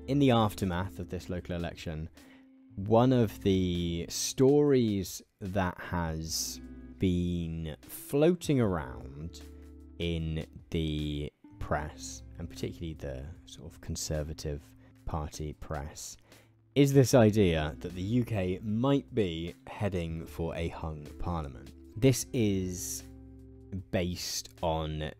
in the aftermath of this local election, one of the stories that has been floating around in the press, and particularly the sort of Conservative Party press, is this idea that the UK might be heading for a hung parliament. This is based on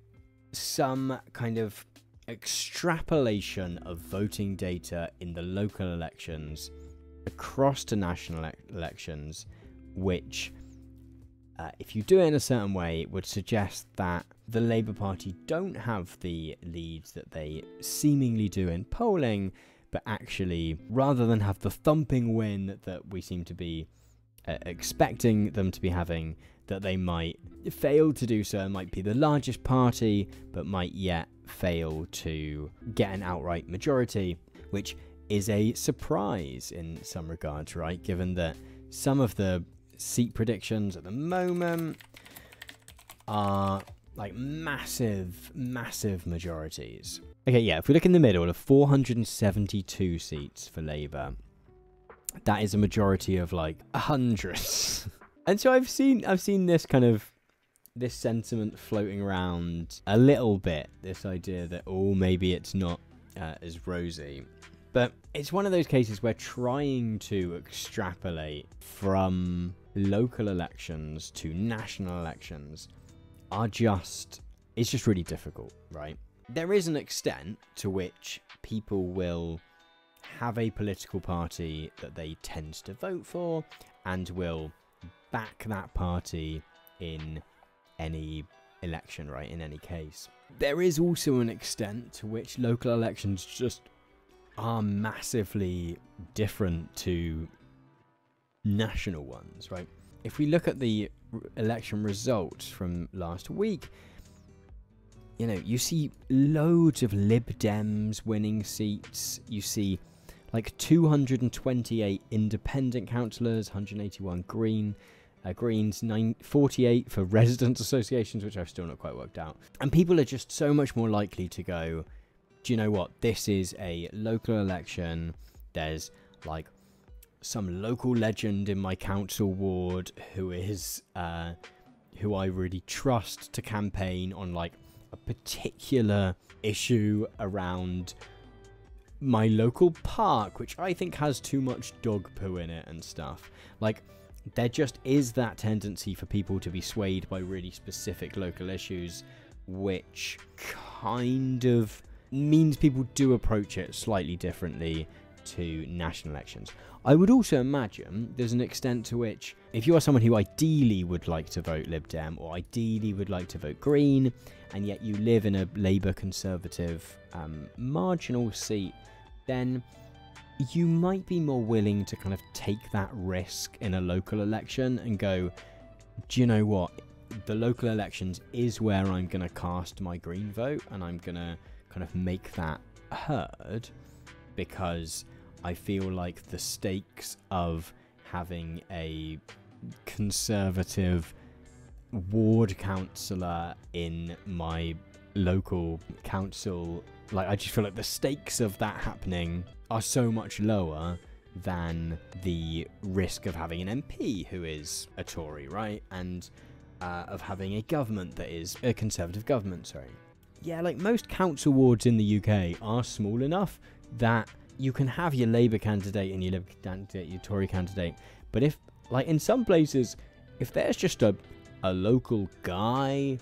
some kind of extrapolation of voting data in the local elections across to national elections, which if you do it in a certain way, it would suggest that the Labour Party don't have the leads that they seemingly do in polling, but actually, rather than have the thumping win that we seem to be expecting them to be having, that they might fail to do so, might be the largest party, but might yet fail to get an outright majority, which is a surprise in some regards, right? Given that some of the seat predictions at the moment are like massive majorities. Okay, yeah, if we look in the middle of 472 seats for Labour, that is a majority of like 100. And so I've seen this kind of this sentiment floating around a little bit, this idea that, oh, maybe it's not as rosy. But it's one of those cases where trying to extrapolate from local elections to national elections it's just really difficult, right? There is an extent to which people will have a political party that they tend to vote for and will back that party in any election, right? In any case. There is also an extent to which local elections just are massively different to national ones, right? If we look at the election results from last week, you know, you see loads of Lib Dems winning seats. You see like 228 independent councillors, 181 Greens, 48 for residents' associations, which I've still not quite worked out. And people are just so much more likely to go, do you know what? This is a local election. There's like some local legend in my council ward who I really trust to campaign on like a particular issue around my local park, which I think has too much dog poo in it and stuff. Like, there just is that tendency for people to be swayed by really specific local issues, which kind of means people do approach it slightly differently to national elections. I would also imagine there's an extent to which, if you are someone who ideally would like to vote Lib Dem or ideally would like to vote Green, and yet you live in a Labour Conservative marginal seat, then you might be more willing to kind of take that risk in a local election and go, do you know what? The local elections is where I'm going to cast my Green vote, and I'm going to kind of make that heard, because I feel like the stakes of having a Conservative ward councillor in my local council, like, I just feel like the stakes of that happening are so much lower than the risk of having an MP who is a Tory, right? And of having a government that is a Conservative government, sorry. Yeah, like, most council wards in the UK are small enough that you can have your Labour candidate and your Labour candidate, your Tory candidate, but if, like, in some places, if there's just a local guy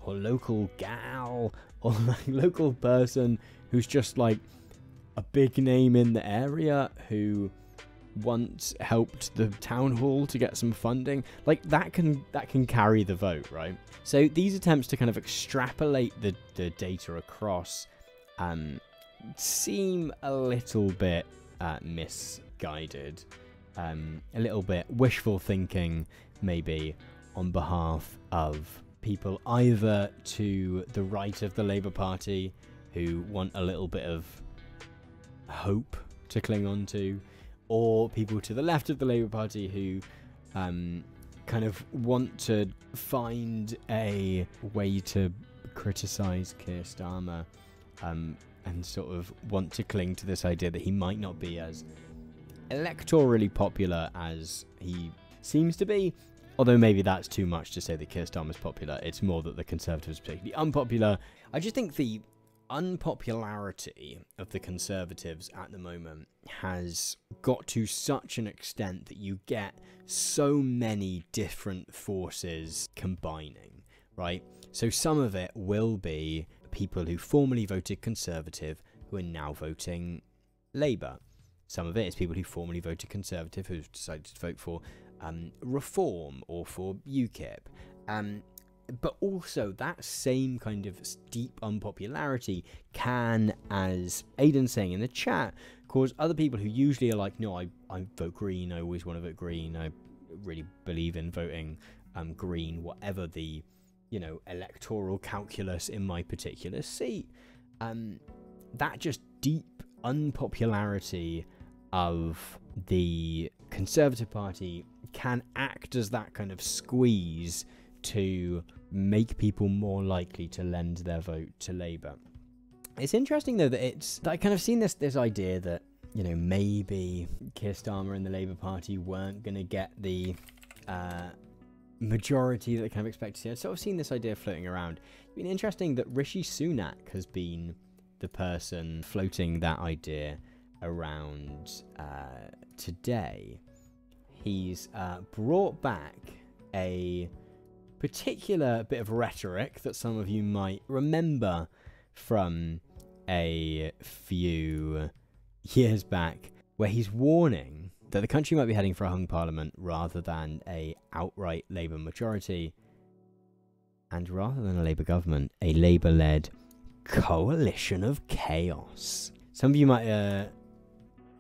or local gal or like local person who's just like a big name in the area who once helped the town hall to get some funding, like, that can carry the vote, right? So these attempts to kind of extrapolate the data across seem a little bit misguided, a little bit wishful thinking maybe on behalf of people either to the right of the Labour Party who want a little bit of hope to cling on to, or people to the left of the Labour Party who kind of want to find a way to criticise Keir Starmer and sort of want to cling to this idea that he might not be as electorally popular as he seems to be. Although maybe that's too much to say that Keir Starmer's popular. It's more that the Conservatives are particularly unpopular. I just think the unpopularity of the Conservatives at the moment has got to such an extent that you get so many different forces combining, right? So some of it will be people who formerly voted Conservative who are now voting Labour. Some of it is people who formerly voted Conservative who've decided to vote for Reform or for UKIP. But also that same kind of deep unpopularity can, as Aidan's saying in the chat, cause other people who usually are like, no, I vote Green, I always want to vote Green, I really believe in voting Green, whatever the, electoral calculus in my particular seat. That just deep unpopularity of the Conservative Party can act as that kind of squeeze to make people more likely to lend their vote to Labour. It's interesting though that I kind of seen this idea that, maybe Keir Starmer and the Labour Party weren't going to get the majority that they kind of expect to see. I've sort of seen this idea floating around. It's been interesting that Rishi Sunak has been the person floating that idea around today. He's brought back a particular bit of rhetoric that some of you might remember from a few years back, where he's warning that the country might be heading for a hung parliament rather than a outright Labour majority, and rather than a Labour government, a Labour-led coalition of chaos. Some of you might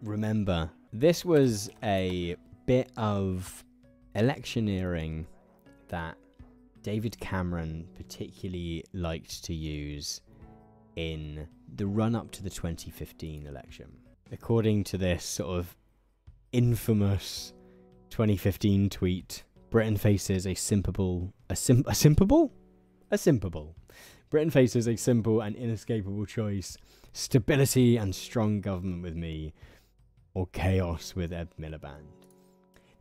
remember this was a bit of electioneering that David Cameron particularly liked to use in the run-up to the 2015 election. According to this sort of infamous 2015 tweet, Britain faces a simpable. Britain faces a simple and inescapable choice: stability and strong government with me, or chaos with Ed Miliband.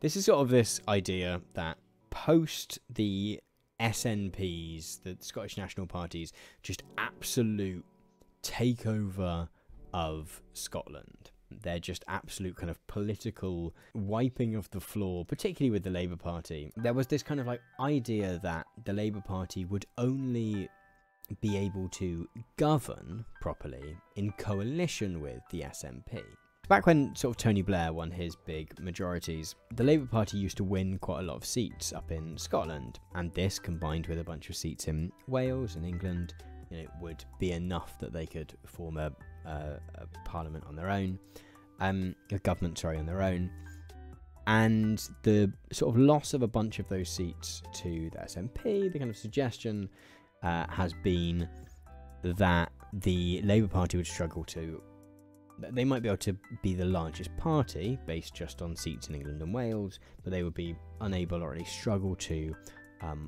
This is sort of this idea that post the SNPs, the Scottish National Parties, just absolute takeover of Scotland. They're just absolute kind of political wiping of the floor, particularly with the Labour Party. There was this kind of like idea that the Labour Party would only be able to govern properly in coalition with the SNP. Back when sort of Tony Blair won his big majorities, the Labour Party used to win quite a lot of seats up in Scotland, and this, combined with a bunch of seats in Wales and England, would be enough that they could form a parliament on their own, a government, on their own. And the sort of loss of a bunch of those seats to the SNP, the kind of suggestion has been that the Labour Party would struggle to. They might be able to be the largest party based just on seats in England and Wales, but they would be unable or at least struggle to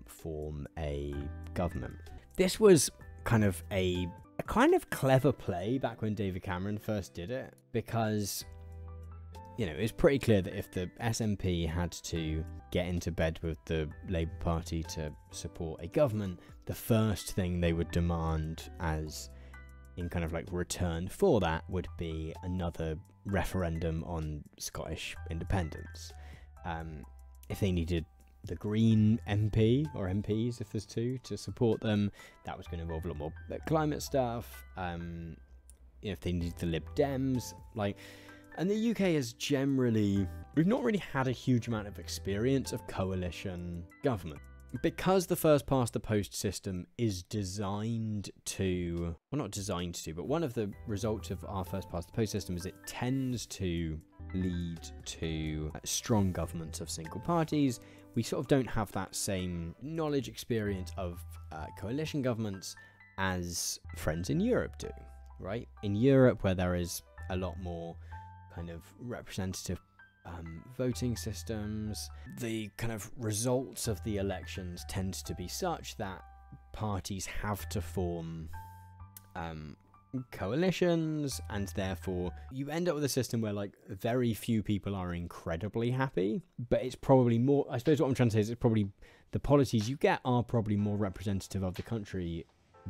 form a government. This was kind of a kind of clever play back when David Cameron first did it, because it was pretty clear that if the SNP had to get into bed with the Labour Party to support a government, the first thing they would demand as in kind of like return for that would be another referendum on Scottish independence. If they needed the Green MP or MPs, if there's two, to support them, that was going to involve a lot more climate stuff. If they needed the Lib Dems, and the UK is generally, we've not really had a huge amount of experience of coalition government. Because the first past the post system is designed to, well, not designed to, but one of the results of our first past the post system is it tends to lead to strong governments of single parties. We sort of don't have that same knowledge experience of coalition governments as friends in Europe do, right? In Europe, where there is a lot more kind of representative voting systems, the kind of results of the elections tend to be such that parties have to form coalitions, and therefore you end up with a system where like very few people are incredibly happy, but it's probably more, I suppose what I'm trying to say is it's probably the policies you get are probably more representative of the country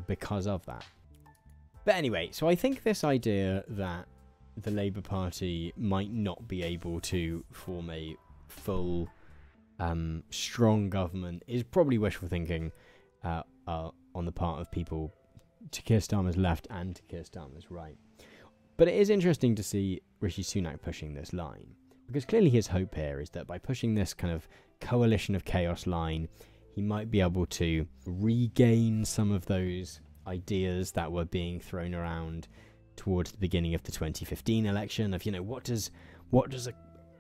because of that. But anyway, so I think this idea that the Labour Party might not be able to form a full strong government is probably wishful thinking on the part of people to Keir Starmer's left and to Keir Starmer's right. But it is interesting to see Rishi Sunak pushing this line, because clearly his hope here is that by pushing this kind of coalition of chaos line, he might be able to regain some of those ideas that were being thrown around towards the beginning of the 2015 election of, you know, what does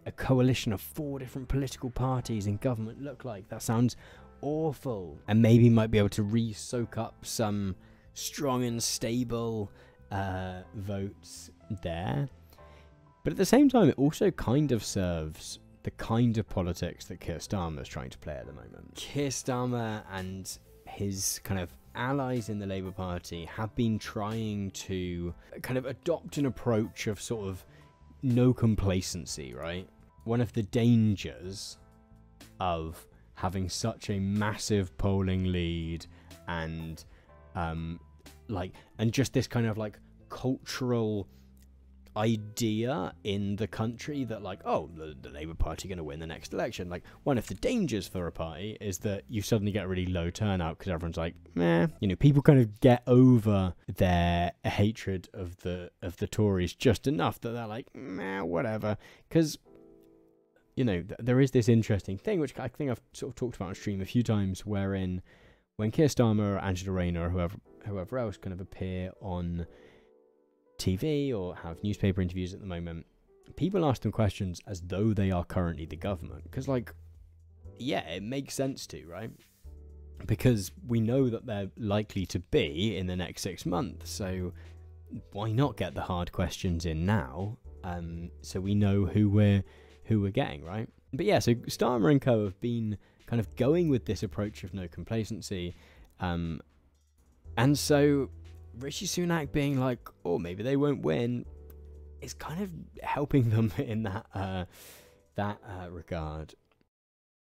a coalition of 4 different political parties in government look like? That sounds awful. And maybe might be able to re-soak up some strong and stable votes there. But at the same time, it also kind of serves the kind of politics that Keir Starmer is trying to play at the moment. Keir Starmer and his kind of allies in the Labour Party have been trying to kind of adopt an approach of sort of no complacency, right? One of the dangers of having such a massive polling lead and just this kind of like cultural idea in the country that like, oh, the Labour Party are going to win the next election. Like, one of the dangers for a party is that you suddenly get a really low turnout because everyone's like, meh. You know, people kind of get over their hatred of the Tories just enough that they're like, meh, whatever. Because, you know, there is this interesting thing, which I think I've sort of talked about on stream a few times, wherein when Keir Starmer or Angela Rayner or whoever else kind of appear on TV or have newspaper interviews at the moment, people ask them questions as though they are currently the government. Because, like, yeah, it makes sense to, right? Because we know that they're likely to be in the next 6 months. So why not get the hard questions in now? So we know who we're getting, right? But yeah, so Starmer and co have been kind of going with this approach of no complacency. And so Rishi Sunak being like, oh, maybe they won't win, is kind of helping them in that regard.